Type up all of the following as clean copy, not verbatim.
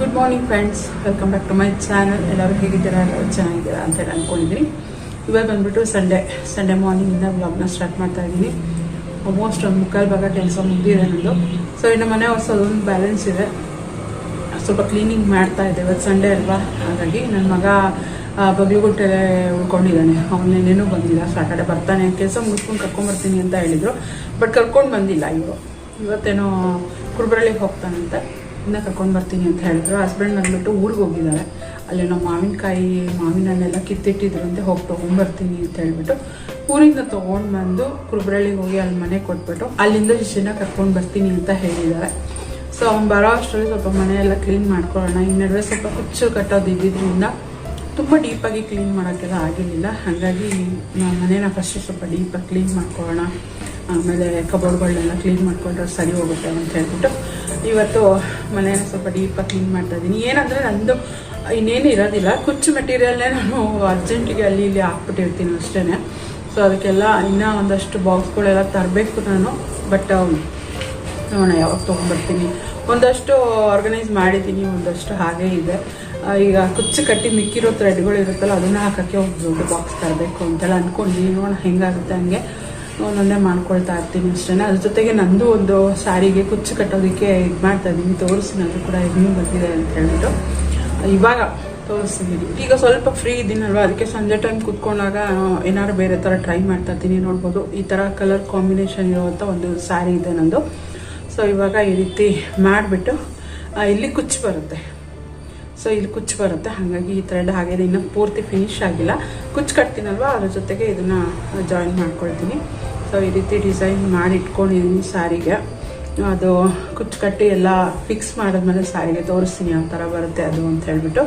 Good morning friends, welcome back to my channel. ಎಲ್ಲರೂ ಹೇಗಿದ್ದೀರಾ? ಎಲ್ಲರೂ ಚೆನ್ನಾಗಿದ್ದೀರಾ ಅಂತ ಹೇಳಿ ಅಂದ್ಕೊಂಡಿದ್ದೀನಿ. ಇವಾಗ ಬಂದುಬಿಟ್ಟು ಸಂಡೇ ಮಾರ್ನಿಂಗಿಂದ ವ್ಲಾಗ್ನ ಸ್ಟಾರ್ಟ್ ಮಾಡ್ತಾ ಇದ್ದೀನಿ. ಆಲ್ಮೋಸ್ಟ್ ಒಂದು ಮುಕ್ಕಾಲು ಭಾಗ ಕೆಲಸ ಮುಗಿದಿದೆ ನಂದು. ಸೊ ಇನ್ನು ಮನೆ ಹೊಸದೊಂದು ಬ್ಯಾಲೆನ್ಸ್ ಇದೆ, ಸ್ವಲ್ಪ ಕ್ಲೀನಿಂಗ್ ಮಾಡ್ತಾ ಇದ್ದೆ. ಇವತ್ತು ಸಂಡೇ ಅಲ್ವಾ, ಹಾಗಾಗಿ ನನ್ನ ಮಗ ಬಗ್ಲುಗುಟ್ಟೆಲೆ ಉಳ್ಕೊಂಡಿದ್ದಾನೆ. ಅವನೇನೇನೂ ಬಂದಿಲ್ಲ. ಸಾಟರ್ಡೆ ಬರ್ತಾನೆ, ಕೆಲಸ ಮುಗಿಸ್ಕೊಂಡು ಕರ್ಕೊಂಬರ್ತೀನಿ ಅಂತ ಹೇಳಿದರು, ಬಟ್ ಕರ್ಕೊಂಡು ಬಂದಿಲ್ಲ. ಇವತ್ತೇನೋ ಕುರುಬರಳ್ಳಿಗೆ ಹೋಗ್ತಾನಂತೆ, ಇನ್ನೂ ಕರ್ಕೊಂಡು ಬರ್ತೀನಿ ಅಂತ ಹೇಳಿದ್ರು. ಹಸ್ಬೆಂಡ್ ಬಂದ್ಬಿಟ್ಟು ಊರಿಗೆ ಹೋಗಿದ್ದಾರೆ. ಅಲ್ಲಿ ನಾವು ಮಾವಿನ ಹಣ್ಣೆಲ್ಲ ಕಿತ್ತಿಟ್ಟಿದ್ರಂತೆ, ಹೋಗಿ ತೊಗೊಂಡ್ಬರ್ತೀನಿ ಅಂತ ಹೇಳ್ಬಿಟ್ಟು ಊರಿಂದ ತೊಗೊಂಡು ಬಂದು ಕುರುಬರಳ್ಳಿಗೆ ಹೋಗಿ ಅಲ್ಲಿ ಮನೆ ಕೊಟ್ಬಿಟ್ಟು ಅಲ್ಲಿಂದ ಶಿಶಿನ ಕರ್ಕೊಂಡು ಬರ್ತೀನಿ ಅಂತ ಹೇಳಿದ್ದಾರೆ. ಸೊ ಅವ್ನು ಬರೋ ಅಷ್ಟರಲ್ಲಿ ಸ್ವಲ್ಪ ಮನೆಯೆಲ್ಲ ಕ್ಲೀನ್ ಮಾಡ್ಕೊಳ್ಳೋಣ. ಈ ನಡುವೆ ಸ್ವಲ್ಪ ಕುಚ್ಚು ಕಟ್ಟೋದು ಇದ್ದಿದ್ದರಿಂದ ತುಂಬ ಡೀಪಾಗಿ ಕ್ಲೀನ್ ಮಾಡೋಕ್ಕೆಲ್ಲ ಆಗಿರಲಿಲ್ಲ. ಹಾಗಾಗಿ ಮನೇನ ಫಸ್ಟು ಸ್ವಲ್ಪ ಡೀಪಾಗಿ ಕ್ಲೀನ್ ಮಾಡ್ಕೊಳ್ಳೋಣ, ಆಮೇಲೆ ಕಬೋರ್ಡ್ಗಳನ್ನೆಲ್ಲ ಕ್ಲೀನ್ ಮಾಡ್ಕೊಂಡ್ರೆ ಸರಿ ಹೋಗುತ್ತೆ ಅಂತ ಹೇಳ್ಬಿಟ್ಟು ಇವತ್ತು ಮನೇನ ಸ್ವಲ್ಪ ಡೀಪಾಗಿ ಕ್ಲೀನ್ ಮಾಡ್ತಾ ಇದ್ದೀನಿ. ಏನಂದರೆ ನಂದು ಇನ್ನೇನು ಇರೋದಿಲ್ಲ, ಕುಚ್ಚು ಮೆಟೀರಿಯಲ್ನೇ ನಾನು ಅರ್ಜೆಂಟಿಗೆ ಅಲ್ಲಿ ಇಲ್ಲಿ ಹಾಕ್ಬಿಟ್ಟಿರ್ತೀನಿ ಅಷ್ಟೇ. ಸೊ ಅದಕ್ಕೆಲ್ಲ ಇನ್ನೂ ಒಂದಷ್ಟು ಬಾಕ್ಸ್ಗಳೆಲ್ಲ ತರಬೇಕು ನಾನು, ಬಟ್ ನೋಡೋಣ ಯಾವಾಗ ತೊಗೊಂಡ್ಬರ್ತೀನಿ. ಒಂದಷ್ಟು ಆರ್ಗನೈಸ್ ಮಾಡಿದ್ದೀನಿ, ಒಂದಷ್ಟು ಹಾಗೇ ಇದೆ. ಈಗ ಕುಚ್ಚು ಕಟ್ಟಿ ಮಿಕ್ಕಿರೋ ಥ್ರೆಡ್ಗಳು ಇರುತ್ತಲ್ಲ, ಅದನ್ನು ಹಾಕೋಕ್ಕೆ ಒಂದು ದೊಡ್ಡ ಬಾಕ್ಸ್ ತರಬೇಕು ಅಂತೆಲ್ಲ ಅಂದ್ಕೊಂಡು ನೋಡೋಣ ಹೆಂಗಾಗುತ್ತೆ ಹಂಗೆ ಒಂದೊಂದೇ ಮಾಡ್ಕೊಳ್ತಾ ಇರ್ತೀನಿ ಅಷ್ಟೇ. ಅದ್ರ ಜೊತೆಗೆ ನಂದು ಒಂದು ಸ್ಯಾರಿಗೆ ಕುಚ್ಚು ಕಟ್ಟೋದಕ್ಕೆ ಇದು ಮಾಡ್ತಾ ಇದ್ದೀನಿ, ತೋರಿಸ್ತೀನಿ. ಅದು ಕೂಡ ಇನ್ನೂ ಬಂದಿದೆ ಅಂತ ಹೇಳ್ಬಿಟ್ಟು ಇವಾಗ ತೋರಿಸ್ತಿದ್ದೀನಿ. ಈಗ ಸ್ವಲ್ಪ ಫ್ರೀ ಇದ್ದೀನಲ್ವ, ಅದಕ್ಕೆ ಸಂಜೆ ಟೈಮ್ ಕೂತ್ಕೊಂಡಾಗ ಏನಾದ್ರು ಬೇರೆ ಥರ ಟ್ರೈ ಮಾಡ್ತಾ ಇರ್ತೀನಿ. ನೋಡ್ಬೋದು, ಈ ಥರ ಕಲರ್ ಕಾಂಬಿನೇಷನ್ ಇರುವಂಥ ಒಂದು ಸ್ಯಾರಿ ಇದೆ ನಂದು. ಸೊ ಇವಾಗ ಈ ರೀತಿ ಮಾಡಿಬಿಟ್ಟು ಇಲ್ಲಿ ಕುಚ್ಚು ಬರುತ್ತೆ. ಸೊ ಇಲ್ಲಿ ಕುಚ್ಚು ಬರುತ್ತೆ, ಹಾಗಾಗಿ ಈ ಥ್ರೆಡ್ ಹಾಗೆ ಇನ್ನೂ ಪೂರ್ತಿ ಫಿನಿಶ್ ಆಗಿಲ್ಲ. ಕುಚ್ಚು ಕಟ್ತೀನಲ್ವ, ಅದ್ರ ಜೊತೆಗೆ ಇದನ್ನು ಜಾಯಿನ್ ಮಾಡ್ಕೊಳ್ತೀನಿ. ಸೊ ಈ ರೀತಿ ಡಿಸೈನ್ ಮಾಡಿ ಇಟ್ಕೊಂಡಿದ್ದೀನಿ ಸ್ಯಾರಿಗೆ. ಅದು ಕುಚ್ಚು ಕಟ್ಟಿ ಎಲ್ಲ ಫಿಕ್ಸ್ ಮಾಡಿದ್ಮೇಲೆ ಸ್ಯಾರಿಗೆ ತೋರಿಸ್ತೀನಿ ಯಾವ ಥರ ಬರುತ್ತೆ ಅದು ಅಂತ ಹೇಳ್ಬಿಟ್ಟು.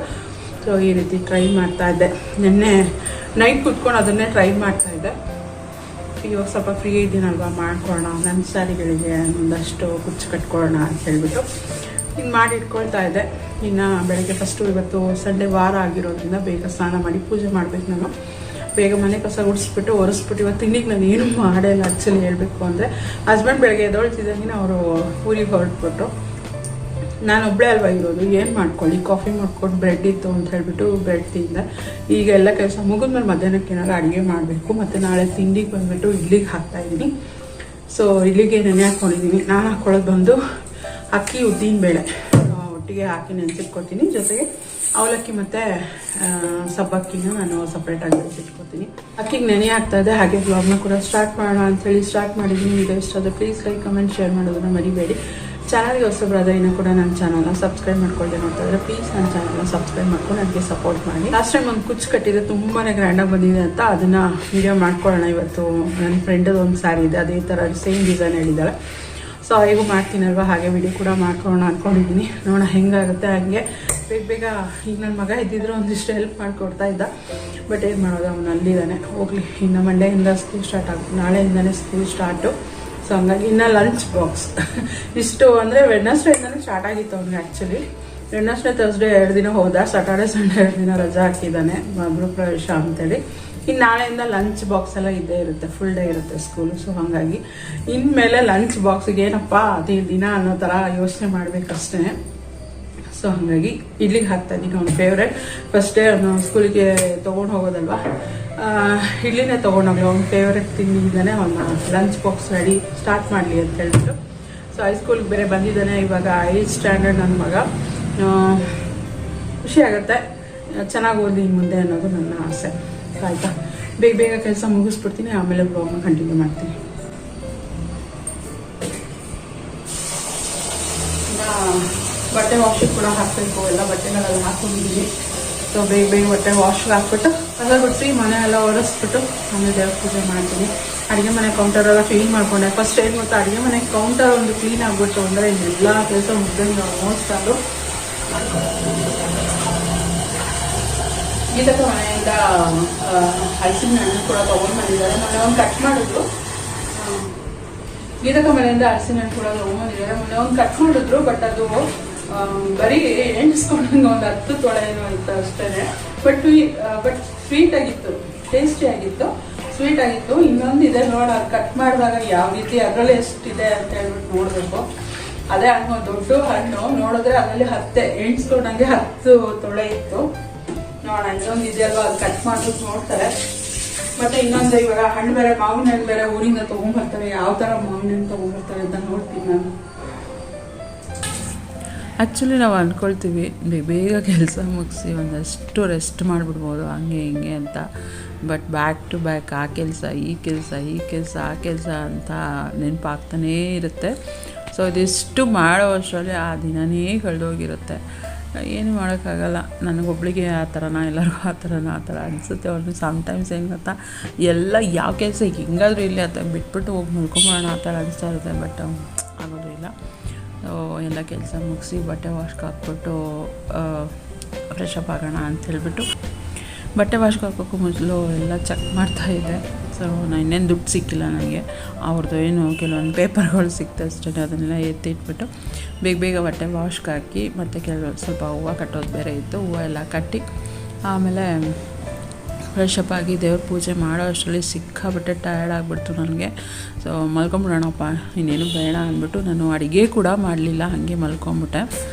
ಸೊ ಈ ರೀತಿ ಟ್ರೈ ಮಾಡ್ತಾ ಇದ್ದೆ. ನಿನ್ನೆ ನೈಟ್ ಕೂತ್ಕೊಂಡು ಅದನ್ನೇ ಟ್ರೈ ಮಾಡ್ತಾ ಇದ್ದೆ. ಇವಾಗ ಸ್ವಲ್ಪ ಫ್ರೀ ಇದ್ದೀನಲ್ವ, ಮಾಡ್ಕೊಳ್ಳೋಣ ನನ್ನ ಸ್ಯಾರಿಗಳಿಗೆ ಒಂದಷ್ಟು ಕುಚ್ಚು ಕಟ್ಕೊಳ್ಳೋಣ ಅಂತ ಹೇಳ್ಬಿಟ್ಟು ಹಿಂಗೆ ಮಾಡಿ ಇಟ್ಕೊಳ್ತಾ ಇದ್ದೆ. ಇನ್ನು ಬೆಳಗ್ಗೆ ಫಸ್ಟು ಇವತ್ತು ಸಂಡೇ ವಾರ ಆಗಿರೋದ್ರಿಂದ ಬೇಗ ಸ್ನಾನ ಮಾಡಿ ಪೂಜೆ ಮಾಡಬೇಕು. ನಾನು ಬೇಗ ಮನೆ ಕಸ ಗುಡಿಸ್ಬಿಟ್ಟು ಒರೆಸ್ಬಿಟ್ಟು ಇವತ್ತು ತಿಂಡಿಗೆ ನಾನು ಏನು ಮಾಡಿಲ್ಲ. ಆ್ಯಕ್ಚುಲಿ ಹೇಳಬೇಕು ಅಂದರೆ ಹಸ್ಬೆಂಡ್ ಬೆಳಗ್ಗೆ ಎದ್ದೊಳ್ತಿದ್ದಂಗೆ ಅವರು ಊರಿಗೆ ಹೊರಟ್ಬಿಟ್ಟು, ನಾನು ಒಬ್ಬಳೇ ಅಲ್ವಾ ಇರೋದು, ಏನು ಮಾಡ್ಕೊಳ್ಳಿ, ಕಾಫಿ ಮಾಡ್ಕೊಂಡು ಬ್ರೆಡ್ ಇತ್ತು ಅಂತ ಹೇಳ್ಬಿಟ್ಟು ಬ್ರೆಡ್ ತಿಂದೆ. ಈಗ ಎಲ್ಲ ಕೆಲಸ ಮುಗಿದ್ಮೇಲೆ ಮಧ್ಯಾಹ್ನಕ್ಕೆ ಏನಾದ್ರು ಅಡುಗೆ ಮಾಡಬೇಕು. ಮತ್ತು ನಾಳೆ ತಿಂಡಿಗೆ ಬಂದುಬಿಟ್ಟು ಇಡ್ಲಿಗೆ ಹಾಕ್ತಾಯಿದ್ದೀನಿ. ಸೊ ಇಡ್ಲಿಗೆ ನೆನೆ ಹಾಕ್ಕೊಂಡಿದ್ದೀನಿ. ನಾನು ಹಾಕ್ಕೊಳ್ಳೋದು ಬಂದು ಅಕ್ಕಿ ಉದ್ದಿನ ಬೇಳೆ ಒಟ್ಟಿಗೆ ಹಾಕಿ ನೆನೆಸಿಟ್ಕೊತೀನಿ. ಜೊತೆಗೆ ಅವಲಕ್ಕಿ ಮತ್ತು ಸಬ್ಬಕ್ಕಿನ ನಾನು ಸಪ್ರೇಟಾಗಿ ನೆನೆಸಿಟ್ಕೊತೀನಿ. ಅಕ್ಕಿಗೆ ನೆನೆ ಆಗ್ತಾ ಇದೆ. ಹಾಗೆ ಬ್ಲಾಗ್ನ ಕೂಡ ಸ್ಟಾರ್ಟ್ ಮಾಡೋಣ ಅಂಥೇಳಿ ಸ್ಟಾರ್ಟ್ ಮಾಡಿದ್ದೀನಿ. ಇದು ಇಷ್ಟ ಆದರೆ ಪ್ಲೀಸ್ ಲೈಕ್, ಕಮೆಂಟ್, ಶೇರ್ ಮಾಡೋದನ್ನ ಮರಿಬೇಡಿ. ಚಾನಲ್ಗೆ ಹೊಸಬ್ರಾದ್ರೆ ಇನ್ನೂ ಕೂಡ ನನ್ನ ಚಾನಲ್ನ ಸಬ್ಸ್ಕ್ರೈಬ್ ಮಾಡ್ಕೊಳ್ಳಿ ನೋಡ್ತಾ ಇದ್ರೆ ಪ್ಲೀಸ್ ನನ್ನ ಚಾನಲ್ನ ಸಬ್ಸ್ಕ್ರೈಬ್ ಮಾಡ್ಕೊಂಡು ನನಗೆ ಸಪೋರ್ಟ್ ಮಾಡಿ. ಲಾಸ್ಟ್ ಟೈಮ್ ಒಂದು ಕುಚ್ಚು ಕಟ್ಟಿದೆ, ತುಂಬಾ ಗ್ರ್ಯಾಂಡಾಗಿ ಬಂದಿದೆ ಅಂತ ಅದನ್ನು ವಿಡಿಯೋ ಮಾಡ್ಕೊಳ್ಳೋಣ. ಇವತ್ತು ನನ್ನ ಫ್ರೆಂಡದು ಒಂದು ಸ್ಯಾರಿ ಇದೆ, ಅದೇ ಥರ ಸೇಮ್ ಡಿಸೈನ್ ಹೇಳಿದ್ದಾಳೆ. ಸೊ ಹೇಗೂ ಮಾಡ್ತೀನಲ್ವ, ಹಾಗೆ ವಿಡಿಯೋ ಕೂಡ ಮಾಡ್ಕೊಳ್ಳೋಣ ಅಂದ್ಕೊಂಡಿದ್ದೀನಿ. ನೋಡೋಣ ಹೆಂಗಾಗುತ್ತೆ. ಹಾಗೆ ಬೇಗ ಈಗ ನನ್ನ ಮಗ ಇದ್ದಿದ್ರು ಒಂದಿಷ್ಟು ಹೆಲ್ಪ್ ಮಾಡಿಕೊಡ್ತಾ ಇದ್ದ, ಬಟ್ ಏನು ಮಾಡೋದು, ಅವನು ಅಲ್ಲಿದ್ದಾನೆ. ಹೋಗಲಿ, ಇನ್ನು ಮಂಡೆಯಿಂದ ಸ್ಕೂಲ್ ಸ್ಟಾರ್ಟ್ ಆಗುತ್ತೆ, ನಾಳೆಯಿಂದನೇ ಸ್ಕೂಲ್ ಸ್ಟಾರ್ಟು. ಸೊ ಹಂಗಾಗಿ ಇನ್ನು ಲಂಚ್ ಬಾಕ್ಸ್ ಇಷ್ಟು ಅಂದರೆ ವೆಡ್ನಸ್ಡೇಯಿಂದನೇ ಸ್ಟಾರ್ಟ್ ಆಗಿತ್ತು ಅವ್ನಿಗೆ. ಆ್ಯಕ್ಚುಲಿ ವೆಡ್ನಸ್ಡೇ ಥರ್ಸ್ಡೇ 2 ದಿನ ಹೋದ, ಸಾಟರ್ಡೆ ಸಂಡೇ 2 ದಿನ ರಜಾ ಹಾಕಿದ್ದಾನೆ, ಗೃಹ ಪ್ರವೇಶ ಅಂತೇಳಿ. ಇನ್ನು ನಾಳೆಯಿಂದ ಲಂಚ್ ಬಾಕ್ಸ್ ಎಲ್ಲ ಇದ್ದೇ ಇರುತ್ತೆ, ಫುಲ್ ಡೇ ಇರುತ್ತೆ ಸ್ಕೂಲು. ಸೊ ಹಾಗಾಗಿ ಇನ್ಮೇಲೆ ಲಂಚ್ ಬಾಕ್ಸಿಗೆ ಏನಪ್ಪ ಅದೇ ದಿನ ಅನ್ನೋ ಥರ ಯೋಚನೆ ಮಾಡಬೇಕಷ್ಟೇ. ಸೊ ಹಾಗಾಗಿ ಇಡ್ಲಿಗೆ ಹಾಕ್ತಾಯಿದ್ದೀನಿ. ಅವ್ನ ಫೇವ್ರೇಟ್. ಫಸ್ಟ್ ಡೇ ಅವನು ಸ್ಕೂಲಿಗೆ ತೊಗೊಂಡು ಹೋಗೋದಲ್ವ, ಇಡ್ಲಿನೇ ತೊಗೊಂಡೋಗ್ಲಿ, ಅವ್ನ ಫೇವ್ರೇಟ್ ತಿಂಡಿಯಿಂದನೇ ಅವನ್ನ ಲಂಚ್ ಬಾಕ್ಸ್ ರೆಡಿ ಸ್ಟಾರ್ಟ್ ಮಾಡಲಿ ಅಂತ ಹೇಳ್ಬಿಟ್ಟು. ಸೊ ಹೈಸ್ಕೂಲ್ಗೆ ಬೇರೆ ಬಂದಿದ್ದಾನೆ ಇವಾಗ, 8th ಸ್ಟ್ಯಾಂಡರ್ಡ್ ನನ್ನ ಮಗ. ಖುಷಿ ಆಗುತ್ತೆ, ಚೆನ್ನಾಗಿ ಓದಿ ಮುಂದೆ ಅನ್ನೋದು ನನ್ನ ಆಸೆ. ಆಯಿತಾ, ಬೇಗ ಕೆಲಸ ಮುಗಿಸ್ಬಿಡ್ತೀನಿ, ಆಮೇಲೆ ಬ್ಲಾಗ್ನ ಕಂಟಿನ್ಯೂ ಮಾಡ್ತೀನಿ. ಬಟ್ಟೆ ವಾಶಿಗೆ ಕೂಡ ಹಾಕಬೇಕು, ಎಲ್ಲ ಬಟ್ಟೆಗಳೆಲ್ಲ ಹಾಕೊಂಡಿದ್ದೀವಿ. ಸೊ ಬೇಗ ಬಟ್ಟೆ ವಾಶ್ಗೆ ಹಾಕ್ಬಿಟ್ಟು ಎಲ್ಲ ಬಿಟ್ಟು ಮನೆ ಎಲ್ಲ ಒರೆಸ್ಬಿಟ್ಟು ಆಮೇಲೆ ದೇವ್ರ ಪೂಜೆ ಮಾಡ್ತೀನಿ. ಅಡುಗೆ ಮನೆ ಕೌಂಟರೆಲ್ಲ ಕ್ಲೀನ್ ಮಾಡ್ಕೊಂಡೆ. ಫಸ್ಟ್ ಏನು ಗೊತ್ತಾ, ಅಡುಗೆ ಮನೆ ಕೌಂಟರ್ ಒಂದು ಕ್ಲೀನ್ ಆಗಿಬಿಟ್ಟು ಅಂದರೆ ಎಲ್ಲ ಕೆಲಸ ಮುಗ್ದಂಗೆ ಆಲ್ಮೋಸ್ಟ್ ಅದು. ಗೀತಕ್ಕ ಮನೆಯಿಂದ ಹಲಸಿನ ಹಣ್ಣು ಕೂಡ ತೊಗೊಂಡು ಬಂದಿದ್ದಾರೆ. ಮೊನ್ನೆ ಒಂದು ಕಟ್ ಮಾಡಿದ್ರು. ಗೀತಕ್ಕ ಮನೆಯಿಂದ ಹಲಸಿನ ಹಣ್ಣು ಕೂಡ ತೊಗೊಂಡ್ಬಂದಿದ್ದಾರೆ. ಮೊನ್ನೆ ಒಂದು ಕಟ್ ಮಾಡಿದ್ರು, ಬಟ್ ಅದು ಬರೀ ಎಣಿಸ್ಕೊಂಡಂಗೆ ಒಂದು 10 ತೊಳೆ ಏನೋ ಇತ್ತು ಅಷ್ಟೇ. ಬಟ್ ಸ್ವೀಟ್ ಆಗಿತ್ತು, ಟೇಸ್ಟಿ ಆಗಿತ್ತು, ಸ್ವೀಟ್ ಆಗಿತ್ತು. ಇನ್ನೊಂದಿದೆ ನೋಡ, ಕಟ್ ಮಾಡಿದಾಗ ಯಾವ ರೀತಿ ಅದರಲ್ಲಿ ಎಷ್ಟಿದೆ ಅಂತ ಹೇಳ್ಬಿಟ್ಟು ನೋಡಬೇಕು. ಅದೇ ಹಣ್ಣು ದೊಡ್ಡ ಹಣ್ಣು ನೋಡಿದ್ರೆ ಅದರಲ್ಲಿ ಎಣ್ಸ್ಕೊಂಡಂಗೆ 10 ತೊಳೆ ಇತ್ತು. ನೋಡೋಣ ಇನ್ನೊಂದು ಇದೆಯಲ್ವ ಅದು ಕಟ್ ಮಾಡ್ಬಿಟ್ಟು ನೋಡ್ತಾರೆ. ಮತ್ತೆ ಇನ್ನೊಂದು ಇವಾಗ ಹಣ್ಣು ಬೇರೆ, ಮಾವಿನ ಹಣ್ಣು ಬೇರೆ ಊರಿಂದ ತೊಗೊಂಡ್ಬರ್ತಾರೆ. ಯಾವ ಥರ ಮಾವಿನ ಹಣ್ಣು ತೊಗೊಂಡ್ಬರ್ತಾರೆ ಅಂತ ನೋಡ್ತೀನಿ ನಾನು. ಆ್ಯಕ್ಚುಲಿ ನಾವು ಅಂದ್ಕೊಳ್ತೀವಿ ಬೇಗ ಕೆಲಸ ಮುಗಿಸಿ ಒಂದಷ್ಟು ರೆಸ್ಟ್ ಮಾಡಿಬಿಡ್ಬೋದು ಹಂಗೆ ಹಿಂಗೆ ಅಂತ. ಬಟ್ ಬ್ಯಾಕ್ ಟು ಬ್ಯಾಕ್ ಆ ಕೆಲಸ ಈ ಕೆಲಸ ಅಂತ ನೆನಪಾಗ್ತಾನೇ ಇರುತ್ತೆ. ಸೊ ಇದಿಷ್ಟು ಮಾಡೋ ಅಷ್ಟರಲ್ಲಿ ಆ ದಿನವೇ ಕಳೆದೋಗಿರುತ್ತೆ. ಏನು ಮಾಡೋಕ್ಕಾಗಲ್ಲ. ನನಗೊಬ್ಳಿಗೆ ಆ ಥರನ, ಎಲ್ಲರಿಗೂ ಆ ಥರ ಅನಿಸುತ್ತೆ. ಅವ್ರಿಗೆ ಸಮ್ಟೈಮ್ಸ್ ಹೆಂಗೆ ಗೊತ್ತಾ, ಎಲ್ಲ ಯಾವ ಕೆಲಸ ಹೆಂಗಾದರೂ ಇಲ್ಲಿ ಆ ಥರ ಬಿಟ್ಬಿಟ್ಟು ಹೋಗಿ ಮಲ್ಕೊಂಬೋಣ ಆ ಥರ ಅನಿಸ್ತಾ ಇರುತ್ತೆ. ಬಟ್ ಆಗೋದು ಇಲ್ಲ. ಎಲ್ಲ ಕೆಲಸ ಮುಗಿಸಿ ಬಟ್ಟೆ ವಾಶ್ಗೆ ಹಾಕ್ಬಿಟ್ಟು ಫ್ರೆಶ್ ಅಪ್ ಆಗೋಣ ಅಂಥೇಳ್ಬಿಟ್ಟು ಬಟ್ಟೆ ವಾಶ್ಗೆ ಹಾಕೋಕ್ಕೂ ಮೊದಲು ಎಲ್ಲ ಚೆಕ್ ಮಾಡ್ತಾಯಿದ್ದೆ. ಸೊ ನಾನು ಇನ್ನೇನು ದುಡ್ಡು ಸಿಕ್ಕಿಲ್ಲ ನನಗೆ. ಅವ್ರದ್ದು ಏನು ಕೆಲವೊಂದು ಪೇಪರ್ಗಳು ಸಿಕ್ತು ಅಷ್ಟೇ. ಅದನ್ನೆಲ್ಲ ಎತ್ತಿಟ್ಬಿಟ್ಟು ಬೇಗ ಬಟ್ಟೆ ವಾಶ್ಗೆ ಹಾಕಿ, ಮತ್ತು ಸ್ವಲ್ಪ ಹೂವು ಕಟ್ಟೋದು ಬೇರೆ ಇತ್ತು. ಹೂವು ಎಲ್ಲ ಕಟ್ಟಿ ಆಮೇಲೆ ಫ್ರೆಶ್ ಅಪ್ ಆಗಿ ದೇವ್ರ ಪೂಜೆ ಮಾಡೋ ಅಷ್ಟರಲ್ಲಿ ಸಿಕ್ಕಾಬಿಟ್ಟೆ ಟಯರ್ಡ್ ಆಗಿಬಿಡ್ತು ನನಗೆ. ಸೊ ಮಲ್ಕೊಂಬಿಡೋಣಪ್ಪ, ಇನ್ನೇನು ಬೇಡ ಅಂದ್ಬಿಟ್ಟು ನಾನು ಅಡುಗೆ ಕೂಡ ಮಾಡಲಿಲ್ಲ, ಹಾಗೆ ಮಲ್ಕೊಂಬಿಟ್ಟೆ.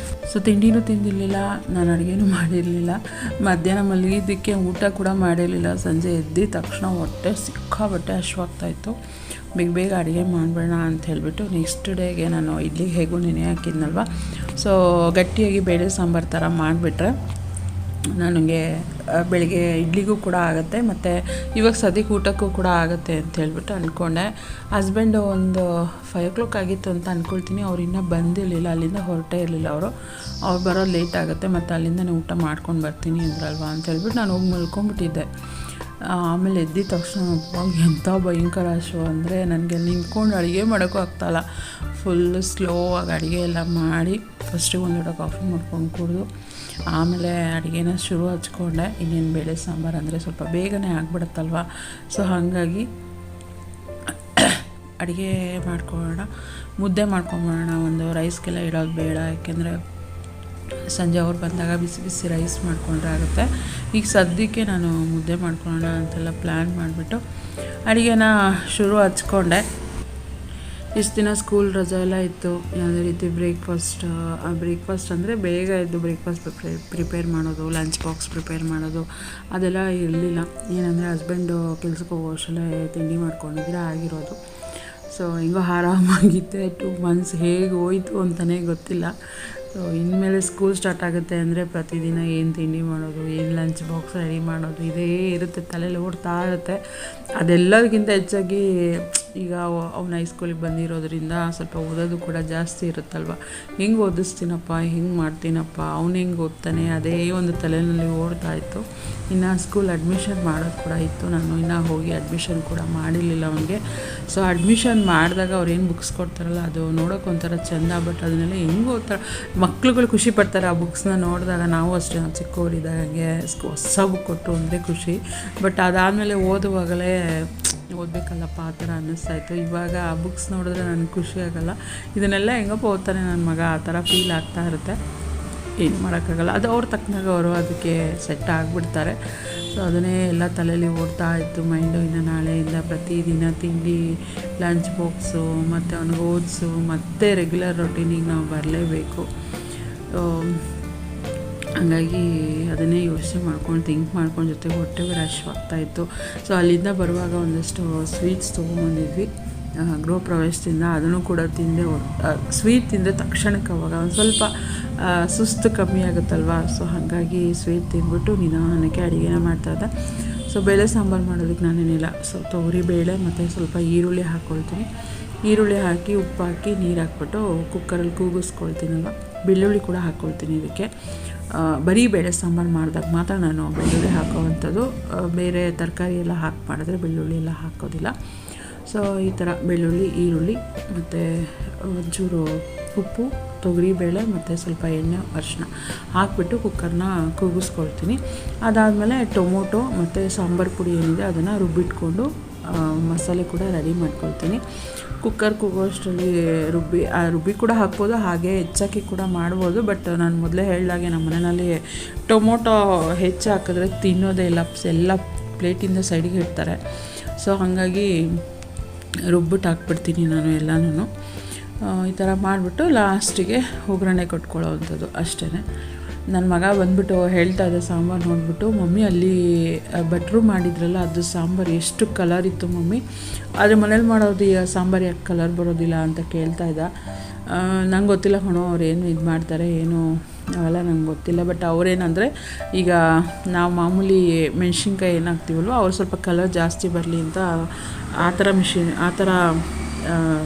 ಸೊ ತಿಂಡಿನೂ ತಿಂದಿರಲಿಲ್ಲ, ನಾನು ಅಡುಗೆನೂ ಮಾಡಿರಲಿಲ್ಲ. ಮಧ್ಯಾಹ್ನ ಮಲಗಿದ್ದಕ್ಕೆ ಊಟ ಕೂಡ ಮಾಡಿರಲಿಲ್ಲ. ಸಂಜೆ ಎದ್ದಿದ ತಕ್ಷಣ ಹೊಟ್ಟೆ ಸಿಕ್ಕಾಬಿಟ್ಟೆ ಹಶ್ವಾಗ್ತಾಯಿತ್ತು. ಬೇಗ ಅಡುಗೆ ಮಾಡಬೇಡ ಅಂತ ಹೇಳಿಬಿಟ್ಟು ನೆಕ್ಸ್ಟ್ ಡೇಗೆ ನಾನು ಇಡ್ಲಿಗೆ ಹೇಗೂ ನೆನೆ ಹಾಕಿದ್ನಲ್ವ, ಸೊ ಗಟ್ಟಿಯಾಗಿ ಬೇಳೆ ಸಾಂಬಾರು ಥರ ಮಾಡಿಬಿಟ್ರೆ ನನಗೆ ಬೆಳಿಗ್ಗೆ ಇಡ್ಲಿಗೂ ಕೂಡ ಆಗುತ್ತೆ, ಮತ್ತು ಇವಾಗ ಸದ್ಯಕ್ಕೆ ಊಟಕ್ಕೂ ಕೂಡ ಆಗುತ್ತೆ ಅಂತ ಹೇಳ್ಬಿಟ್ಟು ಅಂದ್ಕೊಂಡೆ. ಹಸ್ಬೆಂಡು ಒಂದು 5 o'clock ಆಗಿತ್ತು ಅಂತ ಅಂದ್ಕೊಳ್ತೀನಿ. ಅವ್ರು ಇನ್ನೂ ಬಂದಿರಲಿಲ್ಲ, ಅಲ್ಲಿಂದ ಹೊರಟೇ ಇರಲಿಲ್ಲ. ಅವ್ರು ಬರೋದು ಲೇಟ್ ಆಗುತ್ತೆ, ಮತ್ತು ಅಲ್ಲಿಂದನೇ ಊಟ ಮಾಡ್ಕೊಂಡು ಬರ್ತೀನಿ ಅಂದ್ರಲ್ವ ಅಂತ ಹೇಳ್ಬಿಟ್ಟು ನಾನು ಹೋಗಿ ಮಲ್ಕೊಂಡ್ಬಿಟ್ಟಿದ್ದೆ. ಆಮೇಲೆ ಎದ್ದಿದ ತಕ್ಷಣ ಎಂಥ ಭಯಂಕರ ಹಸಿವು ಅಂದರೆ ನನಗೆ ನಿಂತ್ಕೊಂಡು ಅಡುಗೆ ಮಾಡೋಕ್ಕೂ ಆಗ್ತಾಯಿಲ್ಲ. ಫುಲ್ಲು ಸ್ಲೋ ಆಗಿ ಅಡುಗೆ ಎಲ್ಲ ಮಾಡಿ ಫಸ್ಟಿಗೆ ಒಂದು ಲೋಟ ಕಾಫಿ ಮಾಡ್ಕೊಂಡು ಕುಡಿದು ಆಮೇಲೆ ಅಡುಗೆನ ಶುರು ಹಚ್ಕೊಂಡೆ. ಇನ್ನೇನು ಬೇಳೆ ಸಾಂಬಾರು ಅಂದರೆ ಸ್ವಲ್ಪ ಬೇಗನೆ ಆಗಿಬಿಡುತ್ತಲ್ವ. ಸೊ ಹಾಗಾಗಿ ಅಡುಗೆ ಮಾಡ್ಕೊಳ್ಳೋಣ, ಮುದ್ದೆ ಮಾಡ್ಕೊಂಬೋಣ. ಒಂದು ರೈಸ್ಗೆಲ್ಲ ಇಡೋದು ಬೇಡ, ಯಾಕೆಂದರೆ ಸಂಜೆ ಅವ್ರು ಬಂದಾಗ ಬಿಸಿ ರೈಸ್ ಮಾಡ್ಕೊಂಡ್ರೆ ಆಗುತ್ತೆ. ಈಗ ಸದ್ಯಕ್ಕೆ ನಾನು ಮುದ್ದೆ ಮಾಡ್ಕೊಳ್ಳೋಣ ಅಂತೆಲ್ಲ ಪ್ಲ್ಯಾನ್ ಮಾಡಿಬಿಟ್ಟು ಅಡುಗೆನ ಶುರು ಹಚ್ಕೊಂಡೆ. ಇಷ್ಟು ದಿನ ಸ್ಕೂಲ್ ರಜೆ ಎಲ್ಲ ಇತ್ತು. ಯಾವುದೇ ರೀತಿ ಬ್ರೇಕ್ಫಾಸ್ಟ್ ಅಂದರೆ ಬೇಗ ಎದ್ದು ಬ್ರೇಕ್ಫಾಸ್ಟ್ ಪ್ರಿಪೇರ್ ಮಾಡೋದು, ಲಂಚ್ ಬಾಕ್ಸ್ ಪ್ರಿಪೇರ್ ಮಾಡೋದು ಅದೆಲ್ಲ ಇರಲಿಲ್ಲ. ಏನಂದರೆ ಹಸ್ಬೆಂಡು ಕೆಲ್ಸಕ್ಕೆ ಹೋಗೋ ಅಷ್ಟರಲ್ಲೇ ತಿಂಡಿ ಮಾಡ್ಕೊಂಡಿದ್ರೆ ಆಗಿರೋದು. ಸೊ ಹಿಂಗೋ ಆರಾಮಾಗಿದ್ದೆ. 2 months ಹೇಗೆ ಹೋಯಿತು ಅಂತಲೇ ಗೊತ್ತಿಲ್ಲ. ಸೊ ಇನ್ಮೇಲೆ ಸ್ಕೂಲ್ ಸ್ಟಾರ್ಟ್ ಆಗುತ್ತೆ ಅಂದರೆ ಪ್ರತಿದಿನ ಏನು ತಿಂಡಿ ಮಾಡೋದು, ಏನು ಲಂಚ್ ಬಾಕ್ಸ್ ರೆಡಿ ಮಾಡೋದು ಇದೇ ಇರುತ್ತೆ, ತಲೆಯಲ್ಲಿ ಓಡ್ತಾ ಇರುತ್ತೆ. ಅದೆಲ್ಲದಕ್ಕಿಂತ ಹೆಚ್ಚಾಗಿ ಈಗ ಅವ್ನು ಹೈಸ್ಕೂಲಿಗೆ ಬಂದಿರೋದ್ರಿಂದ ಸ್ವಲ್ಪ ಓದೋದು ಕೂಡ ಜಾಸ್ತಿ ಇರುತ್ತಲ್ವ. ಹೆಂಗೆ ಓದಿಸ್ತೀನಪ್ಪ, ಹೆಂಗೆ ಮಾಡ್ತೀನಪ್ಪ, ಅವ್ನು ಹೆಂಗೆ ಓದ್ತಾನೆ, ಅದೇ ಒಂದು ತಲೆಯಲ್ಲಿ ಓಡ್ತಾ ಇತ್ತು. ಇನ್ನು ಸ್ಕೂಲ್ ಅಡ್ಮಿಷನ್ ಮಾಡೋದು ಕೂಡ ಇತ್ತು. ನಾನು ಇನ್ನೂ ಹೋಗಿ ಅಡ್ಮಿಷನ್ ಕೂಡ ಮಾಡಿರಲಿಲ್ಲ ಅವನಿಗೆ. ಸೊ ಅಡ್ಮಿಷನ್ ಮಾಡಿದಾಗ ಅವ್ರು ಏನು ಬುಕ್ಸ್ ಕೊಡ್ತಾರಲ್ಲ ಅದು ನೋಡೋಕೆ ಒಂಥರ ಚೆಂದ. ಬಟ್ ಅದನ್ನೆಲ್ಲ ಹೆಂಗೆ ಓದ್ತಾರೆ ಮಕ್ಳುಗಳು, ಖುಷಿ ಪಡ್ತಾರೆ ಆ ಬುಕ್ಸ್ನ ನೋಡಿದಾಗ. ನಾವು ಅಷ್ಟೇ, ನಾವು ಚಿಕ್ಕವರಿದ್ದಾಗೆ ಹೊಸ ಬುಕ್ ಕೊಟ್ಟರು ಅಂದರೆ ಖುಷಿ. ಬಟ್ ಅದಾದಮೇಲೆ ಓದುವಾಗಲೇ ಓದಬೇಕಲ್ಲಪ್ಪ ಆ ಥರ ಅನ್ನಿಸ್ತಾಯಿತ್ತು. ಇವಾಗ ಆ ಬುಕ್ಸ್ ನೋಡಿದ್ರೆ ನನಗೆ ಖುಷಿ ಆಗೋಲ್ಲ. ಇದನ್ನೆಲ್ಲ ಹೆಂಗಪ್ಪ ಓದ್ತಾನೆ ನನ್ನ ಮಗ ಆ ಥರ ಫೀಲ್ ಆಗ್ತಾ ಇರುತ್ತೆ. ಏನು ಮಾಡೋಕ್ಕಾಗಲ್ಲ, ಅದು ಅವ್ರ ತಕ್ಕನಾಗ ಅವರು ಅದಕ್ಕೆ ಸೆಟ್ ಆಗಿಬಿಡ್ತಾರೆ. ಸೊ ಅದನ್ನೇ ಎಲ್ಲ ತಲೆಯಲ್ಲಿ ಓಡ್ತಾ ಇತ್ತು ಮೈಂಡು. ಇನ್ನು ನಾಳೆಯಿಂದ ಪ್ರತಿದಿನ ತಿಂಡಿ, ಲಂಚ್ ಬಾಕ್ಸು, ಮತ್ತು ಅವ್ನಿಗೆ ಓದಿಸು, ಮತ್ತು ರೆಗ್ಯುಲರ್ ರೊಟೀನಿಗೆ ನಾವು ಬರಲೇಬೇಕು. ಹಾಗಾಗಿ ಅದನ್ನೇ ಯೋಚನೆ ಮಾಡ್ಕೊಂಡು ಥಿಂಕ್ ಮಾಡ್ಕೊಂಡು ಜೊತೆಗೆ ಹೊಟ್ಟೆ ಬೇರೆ ಹಶ್ವಾಗ್ತಾಯಿತ್ತು. ಸೊ ಅಲ್ಲಿಂದ ಬರುವಾಗ ಒಂದಷ್ಟು ಸ್ವೀಟ್ಸ್ ತೊಗೊಂಬಂದಿದ್ವಿ ಗೃಹ ಪ್ರವೇಶದಿಂದ. ಅದನ್ನು ಕೂಡ ತಿಂದೆ. ಸ್ವೀಟ್ ತಿಂದರೆ ತಕ್ಷಣಕ್ಕೆ ಅವಾಗ ಒಂದು ಸ್ವಲ್ಪ ಸುಸ್ತು ಕಮ್ಮಿ ಆಗುತ್ತಲ್ವ. ಸೊ ಹಾಗಾಗಿ ಸ್ವೀಟ್ ತಿಂದ್ಬಿಟ್ಟು ನಿಧಾನಕ್ಕೆ ಅಡುಗೆನ ಮಾಡ್ತಾಯಿದ್ದೆ. ಸೊ ಬೇಳೆ ಸಾಂಬಾರು ಮಾಡೋದಕ್ಕೆ ನಾನೇನಿಲ್ಲ, ಸೊ ತೊಗರಿ ಬೇಳೆ ಮತ್ತು ಸ್ವಲ್ಪ ಈರುಳ್ಳಿ ಹಾಕ್ಕೊಳ್ತೀನಿ. ಈರುಳ್ಳಿ ಹಾಕಿ ಉಪ್ಪು ಹಾಕಿ ನೀರು ಹಾಕ್ಬಿಟ್ಟು ಕುಕ್ಕರಲ್ಲಿ ಕೂಗಿಸ್ಕೊಳ್ತೀನಲ್ವ. ಬೆಳ್ಳುಳ್ಳಿ ಕೂಡ ಹಾಕ್ಕೊಳ್ತೀನಿ ಇದಕ್ಕೆ. ಬರೀ ಬೇಳೆ ಸಾಂಬಾರು ಮಾಡಿದಾಗ ಮಾತ್ರ ನಾನು ಬೆಳ್ಳುಳ್ಳಿ ಹಾಕೋವಂಥದ್ದು. ಬೇರೆ ತರಕಾರಿ ಎಲ್ಲ ಹಾಕಿ ಮಾಡಿದ್ರೆ ಬೆಳ್ಳುಳ್ಳಿ ಎಲ್ಲ ಹಾಕೋದಿಲ್ಲ. ಸೊ ಈ ಥರ ಬೆಳ್ಳುಳ್ಳಿ, ಈರುಳ್ಳಿ ಮತ್ತು ಒಂಚೂರು ಉಪ್ಪು, ತೊಗರಿಬೇಳೆ ಮತ್ತು ಸ್ವಲ್ಪ ಎಣ್ಣೆ, ಅರಿಶಿನ ಹಾಕಿಬಿಟ್ಟು ಕುಕ್ಕರ್ನ ಕೂಗಿಸ್ಕೊಳ್ತೀನಿ. ಅದಾದಮೇಲೆ ಟೊಮೊಟೊ ಮತ್ತು ಸಾಂಬಾರು ಪುಡಿ ಏನಿದೆ ಅದನ್ನು ರುಬ್ಬಿಟ್ಕೊಂಡು ಮಸಾಲೆ ಕೂಡ ರೆಡಿ ಮಾಡ್ಕೊಳ್ತೀನಿ. ಕುಕ್ಕರ್ ಕೂಗೋಷ್ಟರಲ್ಲಿ ರುಬ್ಬಿ ಕೂಡ ಹಾಕ್ಬೋದು, ಹಾಗೆ ಹೆಚ್ಚಾಕಿ ಕೂಡ ಮಾಡ್ಬೋದು. ಬಟ್ ನಾನು ಮೊದಲೇ ಹೇಳಿದಾಗೆ ನಮ್ಮ ಮನೆಯಲ್ಲಿ ಟೊಮೊಟೊ ಹೆಚ್ಚು ಹಾಕಿದ್ರೆ ತಿನ್ನೋದೇ ಇಲ್ಲ, ಎಲ್ಲ ಪ್ಲೇಟಿಂದ ಸೈಡಿಗೆ ಇಡ್ತಾರೆ. ಸೊ ಹಾಗಾಗಿ ರುಬ್ಬಿಟ್ಟು ಹಾಕ್ಬಿಡ್ತೀನಿ ನಾನು ಎಲ್ಲನೂ. ಈ ಥರ ಮಾಡಿಬಿಟ್ಟು ಲಾಸ್ಟಿಗೆ ಒಗ್ಗರಣೆ ಕೊಟ್ಕೊಳ್ಳೋವಂಥದ್ದು ಅಷ್ಟೇ. ನನ್ನ ಮಗ ಬಂದ್ಬಿಟ್ಟು ಹೇಳ್ತಾ ಇದ್ದ ಸಾಂಬಾರು ನೋಡಿಬಿಟ್ಟು, ಮಮ್ಮಿ ಅಲ್ಲಿ ಭಟ್ರು ಮಾಡಿದ್ರಲ್ಲ ಅದು ಸಾಂಬಾರು ಎಷ್ಟು ಕಲರ್ ಇತ್ತು ಮಮ್ಮಿ, ಆದರೆ ಮನೇಲಿ ಮಾಡೋದು ಈಗ ಸಾಂಬಾರು ಯಾಕೆ ಕಲರ್ ಬರೋದಿಲ್ಲ ಅಂತ ಕೇಳ್ತಾ ಇದ್ದ. ನಂಗೆ ಗೊತ್ತಿಲ್ಲ ಕಣೋ ಅವ್ರು ಏನು ಇದು ಮಾಡ್ತಾರೆ ಏನು ಅವೆಲ್ಲ ನಂಗೆ ಗೊತ್ತಿಲ್ಲ. ಬಟ್ ಅವರೇನಂದರೆ ಈಗ ನಾವು ಮಾಮೂಲಿ ಮೆಣಸಿನ್ಕಾಯಿ ಏನಾಗ್ತೀವಲ್ವ ಅವ್ರು ಸ್ವಲ್ಪ ಕಲರ್ ಜಾಸ್ತಿ ಬರಲಿ ಅಂತ ಆ ಥರ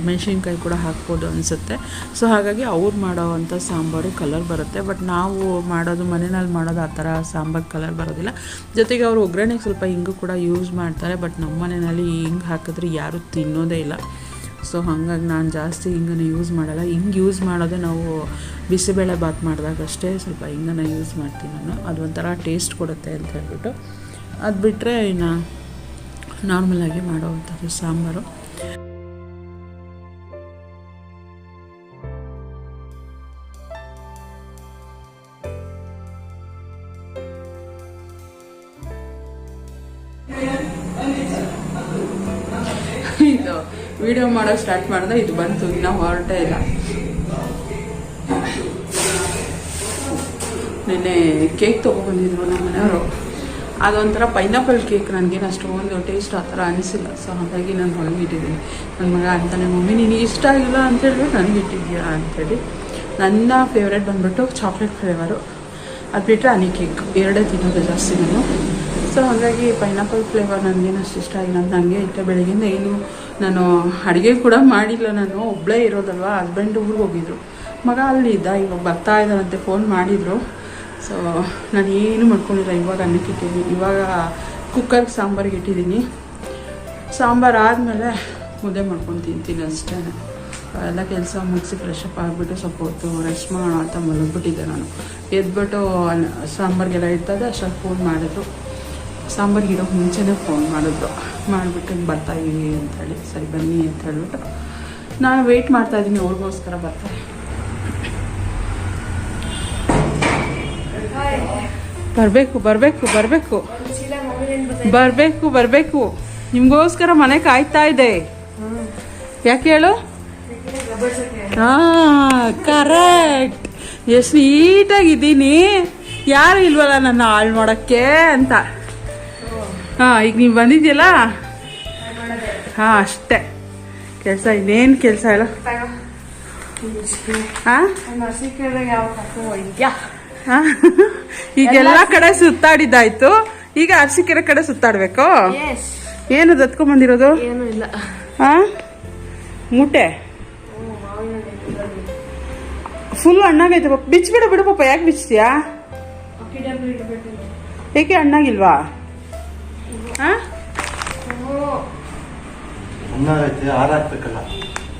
ಮೆಣಸಿನ್ಕಾಯಿ ಕೂಡ ಹಾಕ್ಬೋದು ಅನಿಸುತ್ತೆ. ಸೊ ಹಾಗಾಗಿ ಅವ್ರು ಮಾಡೋವಂಥ ಸಾಂಬಾರು ಕಲರ್ ಬರುತ್ತೆ. ಬಟ್ ನಾವು ಮಾಡೋದು ಮನೆಯಲ್ಲಿ ಮಾಡೋದು ಆ ಥರ ಸಾಂಬಾರು ಕಲರ್ ಬರೋದಿಲ್ಲ. ಜೊತೆಗೆ ಅವರು ಒಗ್ಗರಣೆಗೆ ಸ್ವಲ್ಪ ಹಿಂಗು ಕೂಡ ಯೂಸ್ ಮಾಡ್ತಾರೆ. ಬಟ್ ನಮ್ಮ ಮನೆಯಲ್ಲಿ ಹಿಂಗೆ ಹಾಕಿದ್ರೆ ಯಾರೂ ತಿನ್ನೋದೇ ಇಲ್ಲ. ಸೊ ಹಾಗಾಗಿ ನಾನು ಜಾಸ್ತಿ ಹಿಂಗನ್ನು ಯೂಸ್ ಮಾಡಲ್ಲ. ಹಿಂಗೆ ಯೂಸ್ ಮಾಡೋದೇ ನಾವು ಬಿಸಿಬೇಳೆ ಬಾತ್ ಮಾಡಿದಾಗ ಅಷ್ಟೇ ಸ್ವಲ್ಪ ಹಿಂಗನ್ನು ಯೂಸ್ ಮಾಡ್ತೀನಿ ನಾನು. ಅದು ಒಂಥರ ಟೇಸ್ಟ್ ಕೊಡುತ್ತೆ ಅಂತ ಹೇಳ್ಬಿಟ್ಟು. ಅದು ಬಿಟ್ಟರೆ ಇನ್ನು ನಾರ್ಮಲಾಗಿ ಮಾಡೋವಂಥದ್ದು ಸಾಂಬಾರು. ಇದು ವಿಡಿಯೋ ಮಾಡೋ ಸ್ಟಾರ್ಟ್ ಮಾಡಿದೆ, ಇದು ಬಂತು, ಇನ್ನೂ ಹೊರಟೇ ಇಲ್ಲ. ನೆನ್ನೆ ಕೇಕ್ ತೊಗೊಬಂದಿದ್ರು ನಮ್ಮ ಮನೆಯವರು. ಅದೊಂಥರ ಪೈನಾಪಲ್ ಕೇಕ್, ನನಗೇನು ಅಷ್ಟೊಂದು ಟೇಸ್ಟ್ ಆ ಥರ ಅನಿಸಿಲ್ಲ. ಸೊ ಹಾಗಾಗಿ ನಾನು ಹೊರಗಿಟ್ಟಿದ್ದೀನಿ. ನನ್ನ ಮಗ ಅಂತಾನೆ, ಮಮ್ಮಿ ನಿನಗೆ ಇಷ್ಟ ಆಗಿಲ್ಲ ಅಂತೇಳ್ಬಿಟ್ಟು ನನಗೆ ಇಟ್ಟಿದ್ಯಾ ಅಂಥೇಳಿ. ನನ್ನ ಫೇವ್ರೇಟ್ ಬಂದ್ಬಿಟ್ಟು ಚಾಕ್ಲೇಟ್ ಫ್ಲೇವರು, ಅದು ಬಿಟ್ಟರೆ ಹನಿ ಕೇಕ್, ಎರಡೇ ತಿನ್ನೋದು ಜಾಸ್ತಿ ನಾನು. ಸೊ ಹಾಗಾಗಿ ಪೈನಾಪಲ್ ಫ್ಲೇವರ್ ನನಗೇನು ಅಷ್ಟು ಇಷ್ಟ ಆಗಿಲ್ಲ ಅಂತ ಹಂಗೆ ಇಟ್ಟೆ. ಬೆಳಗ್ಗೆಯಿಂದ ಏನು ನಾನು ಅಡುಗೆ ಕೂಡ ಮಾಡಿಲ್ಲ, ನಾನು ಒಬ್ಬಳೇ ಇರೋದಲ್ವ. ಹಸ್ಬೆಂಡ್ ಊರಿಗೆ ಹೋಗಿದ್ರು, ಮಗ ಅಲ್ಲಿ ಇದ್ದ, ಇವಾಗ ಬರ್ತಾ ಇದ್ದಾನಂತೆ, ಫೋನ್ ಮಾಡಿದರು. ಸೊ ನಾನು ಏನು ಮಾಡ್ಕೊಂಡಿಲ್ಲ. ಇವಾಗ ಅನ್ನಕ್ಕೆ ಇಟ್ಟಿದ್ದೀನಿ, ಇವಾಗ ಕುಕ್ಕರ್ಗೆ ಸಾಂಬಾರಿಗೆ ಇಟ್ಟಿದ್ದೀನಿ. ಸಾಂಬಾರು ಆದಮೇಲೆ ಮುದ್ದೆ ಮಾಡ್ಕೊಂಡು ತಿಂತೀನಿ ಅಷ್ಟೇ. ಎಲ್ಲ ಕೆಲಸ ಮುಗಿಸಿ ಫ್ರೆಶ್ ಅಪ್ ಆಗಿಬಿಟ್ಟು ಸ್ವಲ್ಪ ಹೊತ್ತು ರೆಸ್ಟ್ ಮಾಡೋಣ ಅಂತ ಮಲಗಿಬಿಟ್ಟಿದ್ದೆ ನಾನು. ಎದ್ಬಿಟ್ಟು ಸಾಂಬಾರಿಗೆಲ್ಲ ಇರ್ತದೆ ಅಷ್ಟೊಂದು ಫೋನ್ ಮಾಡಿದ್ರು. ಸಾಂಬಾರಿಗೆ ಇಡೋಕ್ಕೆ ಮುಂಚೆನೇ ಫೋನ್ ಮಾಡಿದ್ರು, ಮಾಡಿಬಿಟ್ಟು ಹಿಂಗೆ ಬರ್ತಾಯಿದ್ದೀವಿ ಅಂಥೇಳಿ. ಸರಿ ಬನ್ನಿ ಅಂತ ಹೇಳ್ಬಿಟ್ಟು ನಾನು ವೆಯ್ಟ್ ಮಾಡ್ತಾಯಿದ್ದೀನಿ, ಅವ್ರಿಗೋಸ್ಕರ ಬರ್ತಾರೆ. ಬರಬೇಕು ನಿಮಗೋಸ್ಕರ ಮನೆ ಕಾಯ್ತಾ ಇದೆ. ಯಾಕೆ ಹೇಳು? ಕರೆಕ್ಟ್. ಎಷ್ಟು ನೀಟಾಗಿದ್ದೀನಿ, ಯಾರು ಇಲ್ವಲ್ಲ ನನ್ನ ಹಾಳು ಮಾಡೋಕ್ಕೆ ಅಂತ. ಈಗ ನೀವು ಬಂದಿದ್ಯಲ್ಲ, ಅಷ್ಟೇ ಕೆಲಸ, ಇನ್ನೇನು ಕೆಲಸ ಇಲ್ಲ. ಈಗೆಲ್ಲ ಕಡೆ ಸುತ್ತಾಡಿದ್ದಾಯ್ತು, ಈಗ ಅರಸೀಕೆರೆ ಕಡೆ ಸುತ್ತಾಡ್ಬೇಕು. ಏನದು ಹತ್ಕೊಂಡ್ಬಂದಿರೋದು? ಏನು ಇಲ್ಲ. ಮೂಟೆ ಫುಲ್ ಹಣ್ಣಾಗೈತೆ. ಬಿಚ್ಬಿಡ ಬಿಡು ಪಾಪ, ಯಾಕೆ ಬಿಚ್ತೀಯಾ? ಏಕೆ ಹಣ್ಣಾಗಿಲ್ವಾ?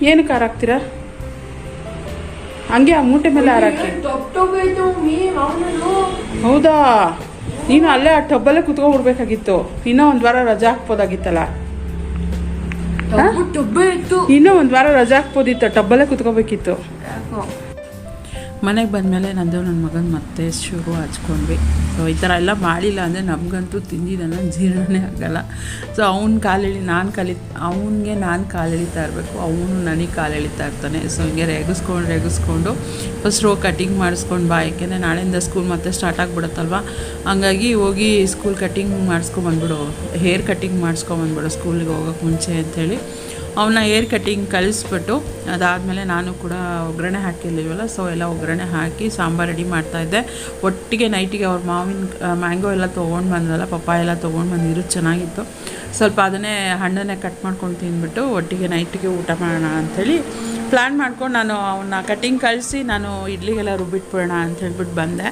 ಏನಕ್ಕೆ ಹಾರ ಹಾಕ್ತೀರಾ? ಹಂಗೆ ಆ ಮೂಟೆ ಮೇಲೆ ಹಾರ ಹಾಕಿ. ಹೌದಾ? ನೀನು ಅಲ್ಲೇ ಆ ಟಬ್ಬಲ್ಲೇ ಕುತ್ಕೊಂಡ್ಬಿಡ್ಬೇಕಾಗಿತ್ತು. ಇನ್ನೂ ಒಂದು ವಾರ ರಜಾ ಹಾಕ್ಬೋದಾಗಿತ್ತಲ್ಲ. ಇನ್ನೂ ಒಂದು ವಾರ ರಜಾ ಹಾಕ್ಬೋದಿತ್ತು, ಟಬ್ಬಲ್ಲೇ ಕುತ್ಕೋಬೇಕಿತ್ತು. ಮನೆಗೆ ಬಂದಮೇಲೆ ನಂದು ನನ್ನ ಮಗನ ಮತ್ತೆ ಶುರು ಹಚ್ಕೊಂಡ್ವಿ. ಸೊ ಈ ಥರ ಎಲ್ಲ ಮಾಡಿಲ್ಲ ಅಂದರೆ ನಮಗಂತೂ ತಿಂದಿದ್ದಾನ ಜೀರ್ಣನೇ ಆಗಲ್ಲ. ಸೊ ಅವ್ನಿಗೆ ನಾನು ಕಾಲು ಎಳಿತಾ ಇರಬೇಕು, ಅವನು ನನಗೆ ಕಾಲು ಎಳಿತಾ ಇರ್ತಾನೆ. ಸೊ ಹಿಂಗೆ ರೇಗಿಸ್ಕೊಂಡು ಫಸ್ಟ್ ಕಟಿಂಗ್ ಮಾಡಿಸ್ಕೊಂಡು ಬಾ, ಯಾಕೆಂದರೆ ನಾಳೆಯಿಂದ ಸ್ಕೂಲ್ ಮತ್ತೆ ಸ್ಟಾರ್ಟ್ ಆಗಿಬಿಡುತ್ತಲ್ವ. ಹಂಗಾಗಿ ಹೋಗಿ ಸ್ಕೂಲ್ ಕಟಿಂಗ್ ಮಾಡಿಸ್ಕೊಂಬಂದ್ಬಿಡು, ಹೇರ್ ಕಟಿಂಗ್ ಮಾಡಿಸ್ಕೊಂಬಂದ್ಬಿಡು ಸ್ಕೂಲಿಗೆ ಹೋಗೋಕ್ಕೆ ಮುಂಚೆ ಅಂಥೇಳಿ ಅವನ್ನ ಹೇರ್ ಕಟಿಂಗ್ ಕಳಿಸ್ಬಿಟ್ಟು, ಅದಾದಮೇಲೆ ನಾನು ಕೂಡ ಒಗ್ಗರಣೆ ಹಾಕಿರ್ಲಿಲ್ವಲ್ಲ. ಸೊ ಎಲ್ಲ ಒಗ್ಗರಣೆ ಹಾಕಿ ಸಾಂಬಾರು ರೆಡಿ ಮಾಡ್ತಾಯಿದ್ದೆ. ಒಟ್ಟಿಗೆ ನೈಟಿಗೆ ಅವ್ರ ಮ್ಯಾಂಗೋ ಎಲ್ಲ ತೊಗೊಂಡು ಬಂದ್ರಲ್ಲ, ಪಪ್ಪಾಯ ಎಲ್ಲ ತೊಗೊಂಡು ಬಂದಿದ್ರು, ಚೆನ್ನಾಗಿತ್ತು. ಸ್ವಲ್ಪ ಅದನ್ನೇ ಹಣ್ಣನ್ನೇ ಕಟ್ ಮಾಡ್ಕೊಂಡು ತಿಂದ್ಬಿಟ್ಟು ಒಟ್ಟಿಗೆ ನೈಟಿಗೆ ಊಟ ಮಾಡೋಣ ಅಂಥೇಳಿ ಪ್ಲ್ಯಾನ್ ಮಾಡ್ಕೊಂಡು ನಾನು ಅವನ್ನ ಕಟಿಂಗ್ ಕಳಿಸಿ ನಾನು ಇಡ್ಲಿಗೆಲ್ಲ ರುಬ್ಬಿಟ್ಬಿಡೋಣ ಅಂತ ಹೇಳ್ಬಿಟ್ಟು ಬಂದೆ.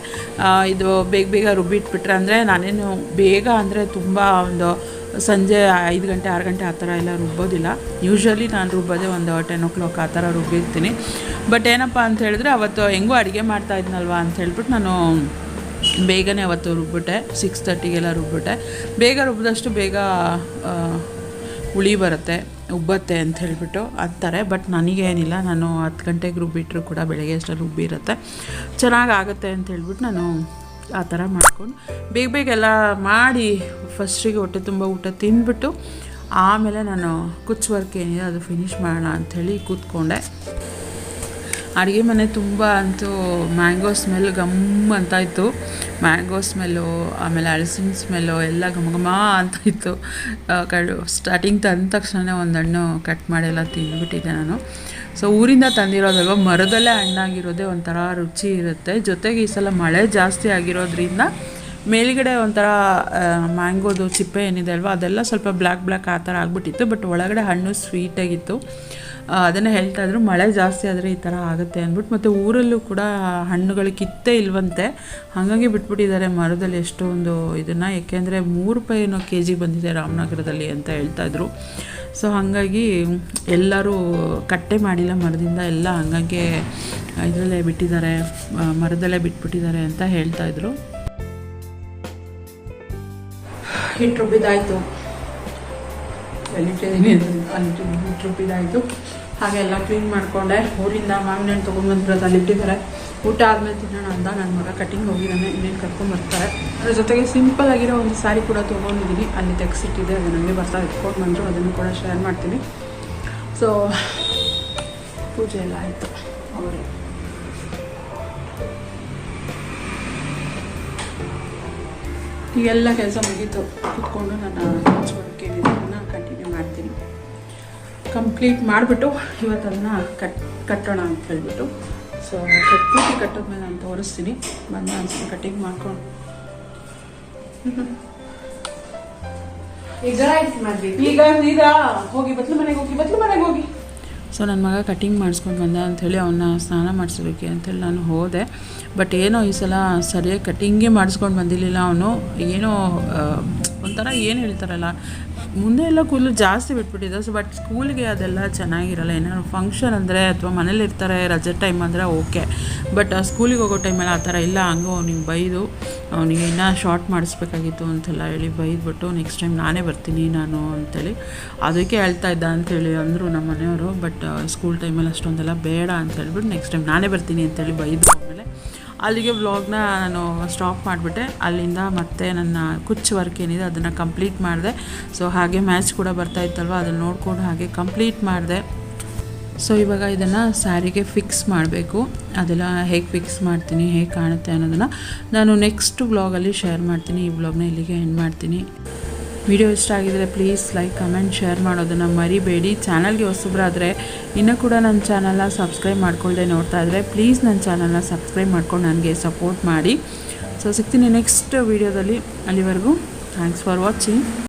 ಇದು ಬೇಗ ರುಬ್ಬಿಟ್ಬಿಟ್ರೆ ಅಂದರೆ ನಾನೇನು ಬೇಗ ಅಂದರೆ ತುಂಬ ಒಂದು ಸಂಜೆ 5 ಗಂಟೆ 6 ಗಂಟೆ ಆ ಥರ ಎಲ್ಲ ರುಬ್ಬೋದಿಲ್ಲ. ಯೂಶ್ವಲಿ ನಾನು ರುಬ್ಬೋದೇ ಒಂದು 10 o'clock ಆ ಥರ ರುಬ್ಬಿರ್ತೀನಿ. ಬಟ್ ಏನಪ್ಪ ಅಂತ ಹೇಳಿದ್ರೆ ಅವತ್ತು ಹೆಂಗೂ ಅಡುಗೆ ಮಾಡ್ತಾಯಿದ್ನಲ್ವ ಅಂತ ಹೇಳ್ಬಿಟ್ಟು ನಾನು ಬೇಗನೆ ಅವತ್ತು ರುಬ್ಬಿಟ್ಟೆ. 6:30ಗೆಲ್ಲ ರುಬ್ಬಿಟ್ಟೆ. ಬೇಗ ರುಬ್ಬಿದಷ್ಟು ಬೇಗ ಹುಳಿ ಬರುತ್ತೆ, ಉಬ್ಬತ್ತೆ ಅಂತ ಹೇಳ್ಬಿಟ್ಟು ಅಂತಾರೆ. ಬಟ್ ನನಗೇನಿಲ್ಲ, ನಾನು 10 ಗಂಟೆಗೆ ರುಬ್ಬಿಟ್ರು ಕೂಡ ಬೆಳಗ್ಗೆ ಅಷ್ಟರಲ್ಲಿ ರುಬ್ಬಿರುತ್ತೆ, ಚೆನ್ನಾಗಾಗುತ್ತೆ ಅಂತ ಹೇಳ್ಬಿಟ್ಟು ನಾನು ಆ ಥರ ಮಾಡ್ಕೊಂಡು ಬೇಗ ಎಲ್ಲ ಮಾಡಿ ಫಸ್ಟಿಗೆ ಹೊಟ್ಟೆ ತುಂಬ ಊಟ ತಿಂದ್ಬಿಟ್ಟು ಆಮೇಲೆ ನಾನು ಕುಚ್ಚು ವರ್ಕ್ ಏನಿದೆ ಅದು ಫಿನಿಷ್ ಮಾಡೋಣ ಅಂಥೇಳಿ ಕೂತ್ಕೊಂಡೆ. ಅಡುಗೆ ಮನೆ ತುಂಬ ಅಂತೂ ಮ್ಯಾಂಗೋ ಸ್ಮೆಲ್ ಗಮ್ ಅಂತ ಇತ್ತು. ಮ್ಯಾಂಗೋ ಸ್ಮೆಲ್ಲು, ಆಮೇಲೆ ಹಲಸಿನ ಸ್ಮೆಲ್ಲು ಎಲ್ಲ ಘಮ ಘಮ ಅಂತ ಇತ್ತು. ಸ್ಟಾರ್ಟಿಂಗ್ ತಂದ ತಕ್ಷಣ ಒಂದು ಹಣ್ಣು ಕಟ್ ಮಾಡೆಲ್ಲ ತಿಂದ್ಬಿಟ್ಟಿದ್ದೆ ನಾನು. ಸೊ ಊರಿಂದ ತಂದಿರೋದಲ್ವ, ಮರದಲ್ಲೇ ಹಣ್ಣಾಗಿರೋದೇ ಒಂಥರ ರುಚಿ ಇರುತ್ತೆ. ಜೊತೆಗೆ ಈ ಸಲ ಮಳೆ ಜಾಸ್ತಿ ಆಗಿರೋದ್ರಿಂದ ಮೇಲ್ಗಡೆ ಒಂಥರ ಮ್ಯಾಂಗೋದು ಚಿಪ್ಪೆ ಏನಿದೆ ಅಲ್ವ, ಅದೆಲ್ಲ ಸ್ವಲ್ಪ ಬ್ಲ್ಯಾಕ್ ಆ ಥರ ಆಗಿಬಿಟ್ಟಿತ್ತು. ಬಟ್ ಒಳಗಡೆ ಹಣ್ಣು ಸ್ವೀಟಾಗಿತ್ತು. ಅದನ್ನೇ ಹೇಳ್ತಾಯಿದ್ರು, ಮಳೆ ಜಾಸ್ತಿ ಆದರೆ ಈ ಥರ ಆಗುತ್ತೆ ಅಂದ್ಬಿಟ್ಟು. ಮತ್ತು ಊರಲ್ಲೂ ಕೂಡ ಹಣ್ಣುಗಳು ಕಿತ್ತೇ ಇಲ್ವಂತೆ, ಹಾಗಾಗಿ ಬಿಟ್ಬಿಟ್ಟಿದ್ದಾರೆ ಮರದಲ್ಲಿ ಎಷ್ಟೊಂದು ಇದನ್ನು. ಏಕೆಂದರೆ 3 ರೂಪಾಯಿ ಕೆ ಜಿ ಬಂದಿದೆ ರಾಮನಗರದಲ್ಲಿ ಅಂತ ಹೇಳ್ತಾಯಿದ್ರು. ಸೊ ಹಾಗಾಗಿ ಎಲ್ಲರೂ ಕಟ್ಟೆ ಮಾಡಿಲ್ಲ ಮರದಿಂದ, ಎಲ್ಲ ಹಂಗಾಗಿ ಇದರಲ್ಲೇ ಬಿಟ್ಟಿದ್ದಾರೆ, ಮರದಲ್ಲೇ ಬಿಟ್ಬಿಟ್ಟಿದ್ದಾರೆ ಅಂತ ಹೇಳ್ತಾಯಿದ್ರು. ಹಿಟ್ಟು ರುಬ್ಬಿದಾಯಿತು, ಎಲ್ಲಿಟ್ಟಿದ್ದೀನಿ ಹಿಟ್ಟು ರುಬ್ಬಿದಾಯಿತು. ಹಾಗೆ ಎಲ್ಲ ಕ್ಲೀನ್ ಮಾಡಿಕೊಂಡೆ. ಊರಿಂದ ಮಾವಿನ ಹಣ್ಣು ತೊಗೊಂಡ್ಬಂದಿರೋದು ಅಲ್ಲಿಟ್ಟಿದ್ದಾರೆ. ಊಟ ಆದಮೇಲೆ ತಿನ್ನೋಣ ಅಂತ ನನ್ನ ಮಗ ಕಟ್ಟಿಂಗ್ ಹೋಗಿದ್ದಾನೆ, ಇನ್ನೇನು ಕರ್ಕೊಂಡ್ಬರ್ತಾರೆ. ಅದ್ರ ಜೊತೆಗೆ ಸಿಂಪಲ್ ಆಗಿರೋ ಒಂದು ಸ್ಯಾರಿ ಕೂಡ ತೊಗೊಂಡಿದ್ದೀನಿ, ಅಲ್ಲಿ ತೆಗೆಸಿಟ್ಟಿದೆ, ಅದು ನನಗೆ ಬರ್ತಾ ಎತ್ಕೊಂಡು ಬಂದರು, ಅದನ್ನು ಕೂಡ ಶೇರ್ ಮಾಡ್ತೀನಿ. ಸೊ ಪೂಜೆ ಎಲ್ಲ ಆಯಿತು. ಅವರು ಈಗೆಲ್ಲ ಕೆಲಸ ಮುಗೀತು. ಕೂತ್ಕೊಂಡು ನನ್ನ ವರ್ಕ್ ಏನಿದೆ ಅದನ್ನು ಕಂಟಿನ್ಯೂ ಮಾಡ್ತೀನಿ. ಕಂಪ್ಲೀಟ್ ಮಾಡಿಬಿಟ್ಟು ಇವತ್ತು ಅದನ್ನು ಕಟ್ಟೋಣ ಅಂತ ಹೇಳ್ಬಿಟ್ಟು, ಸೊ ಪೂರ್ತಿ ಕಟ್ಟೋದ್ಮೇಲೆ ನಾನು ತೋರಿಸ್ತೀನಿ. ಬಂದ ಅನ್ಸುತ್ತೆ ಕಟ್ಟಿಂಗ್ ಮಾಡ್ಕೊಂಡು ಈಗ ಹೋಗಿ ಬತ್ಲು ಮನೆಗೆ ಹೋಗಿ. ಸೊ ನನ್ನ ಮಗ ಕಟ್ಟಿಂಗ್ ಮಾಡಿಸ್ಕೊಂಡು ಬಂದ ಅಂಥೇಳಿ ಅವನ್ನ ಸ್ನಾನ ಮಾಡಿಸೋದಕ್ಕೆ ಅಂಥೇಳಿ ನಾನು ಹೋದೆ. ಬಟ್ ಏನೋ ಈ ಸಲ ಸರಿಯಾಗಿ ಕಟ್ಟಿಂಗೇ ಮಾಡಿಸ್ಕೊಂಡು ಬಂದಿರಲಿಲ್ಲ ಅವನು. ಏನೋ ಒಂಥರ ಏನು ಹೇಳ್ತಾರಲ್ಲ, ಮುಂದೆ ಎಲ್ಲ ಕೂದಲು ಜಾಸ್ತಿ ಬಿಟ್ಬಿಟ್ಟಿದ್ದೆ. ಸೊ ಬಟ್ ಸ್ಕೂಲ್ಗೆ ಅದೆಲ್ಲ ಚೆನ್ನಾಗಿರಲ್ಲ. ಏನಾದ್ರು ಫಂಕ್ಷನ್ ಅಂದರೆ ಅಥವಾ ಮನೇಲಿ ಇರ್ತಾರೆ ರಜೆ ಟೈಮ್ ಅಂದರೆ ಓಕೆ. ಬಟ್ ಸ್ಕೂಲಿಗೆ ಹೋಗೋ ಟೈಮಲ್ಲಿ ಆ ಥರ ಇಲ್ಲ. ಹಂಗೆ ಅವ್ನಿಗೆ ಬೈದು ಅವನಿಗೆ ಇನ್ನೂ ಶಾರ್ಟ್ ಮಾಡಿಸ್ಬೇಕಾಗಿತ್ತು ಅಂತೆಲ್ಲ ಹೇಳಿ ಬೈದ್ಬಿಟ್ಟು, ನೆಕ್ಸ್ಟ್ ಟೈಮ್ ನಾನೇ ಬರ್ತೀನಿ ನಾನು ಅಂತೇಳಿ ಅದಕ್ಕೆ ಹೇಳ್ತಾ ಇದ್ದ ಅಂಥೇಳಿ ಅಂದರು ನಮ್ಮ ಮನೆಯವರು. ಬಟ್ ಸ್ಕೂಲ್ ಟೈಮಲ್ಲಿ ಅಷ್ಟೊಂದೆಲ್ಲ ಬೇಡ ಅಂತ ಹೇಳ್ಬಿಟ್ಟು ನೆಕ್ಸ್ಟ್ ಟೈಮ್ ನಾನೇ ಬರ್ತೀನಿ ಅಂತೇಳಿ ಬೈದು ಆಮೇಲೆ ಅಲ್ಲಿಗೆ ವ್ಲಾಗ್ನ ನಾನು ಸ್ಟಾಪ್ ಮಾಡಿಬಿಟ್ಟೆ. ಅಲ್ಲಿಂದ ಮತ್ತೆ ನನ್ನ ಕುಚ್ಚು ವರ್ಕ್ ಏನಿದೆ ಅದನ್ನು ಕಂಪ್ಲೀಟ್ ಮಾಡಿದೆ. ಸೊ ಹಾಗೆ ಮ್ಯಾಚ್ ಕೂಡ ಬರ್ತಾಯಿತ್ತಲ್ವ, ಅದನ್ನು ನೋಡಿಕೊಂಡು ಹಾಗೆ ಕಂಪ್ಲೀಟ್ ಮಾಡಿದೆ. ಸೊ ಇವಾಗ ಇದನ್ನು ಸ್ಯಾರಿಗೆ ಫಿಕ್ಸ್ ಮಾಡಬೇಕು. ಅದೆಲ್ಲ ಹೇಗೆ ಫಿಕ್ಸ್ ಮಾಡ್ತೀನಿ, ಹೇಗೆ ಕಾಣುತ್ತೆ ಅನ್ನೋದನ್ನು ನಾನು ನೆಕ್ಸ್ಟ್ ವ್ಲಾಗಲ್ಲಿ ಶೇರ್ ಮಾಡ್ತೀನಿ. ಈ ವ್ಲಾಗ್ನ ಇಲ್ಲಿಗೆ ಎಂಡ್ ಮಾಡ್ತೀನಿ. ವಿಡಿಯೋ ಇಷ್ಟ ಆಗಿದರೆ ಪ್ಲೀಸ್ ಲೈಕ್, ಕಮೆಂಟ್, ಶೇರ್ ಮಾಡೋದನ್ನು ಮರಿಬೇಡಿ. ಚಾನಲ್ಗೆ ಹೊಸಬ್ರಾದರೆ ಇನ್ನೂ ಕೂಡ ನನ್ನ ಚಾನಲ್ನ ಸಬ್ಸ್ಕ್ರೈಬ್ ಮಾಡ್ಕೊಳ್ಳದೆ ನೋಡ್ತಾ ಇದ್ದರೆ ಪ್ಲೀಸ್ ನನ್ನ ಚಾನಲ್ನ ಸಬ್ಸ್ಕ್ರೈಬ್ ಮಾಡ್ಕೊಂಡು ನನಗೆ ಸಪೋರ್ಟ್ ಮಾಡಿ. ಸೊ ಸಿಗ್ತೀನಿ ನೆಕ್ಸ್ಟ್ ವೀಡಿಯೋದಲ್ಲಿ. ಅಲ್ಲಿವರೆಗೂ ಥ್ಯಾಂಕ್ಸ್ ಫಾರ್ ವಾಚಿಂಗ್.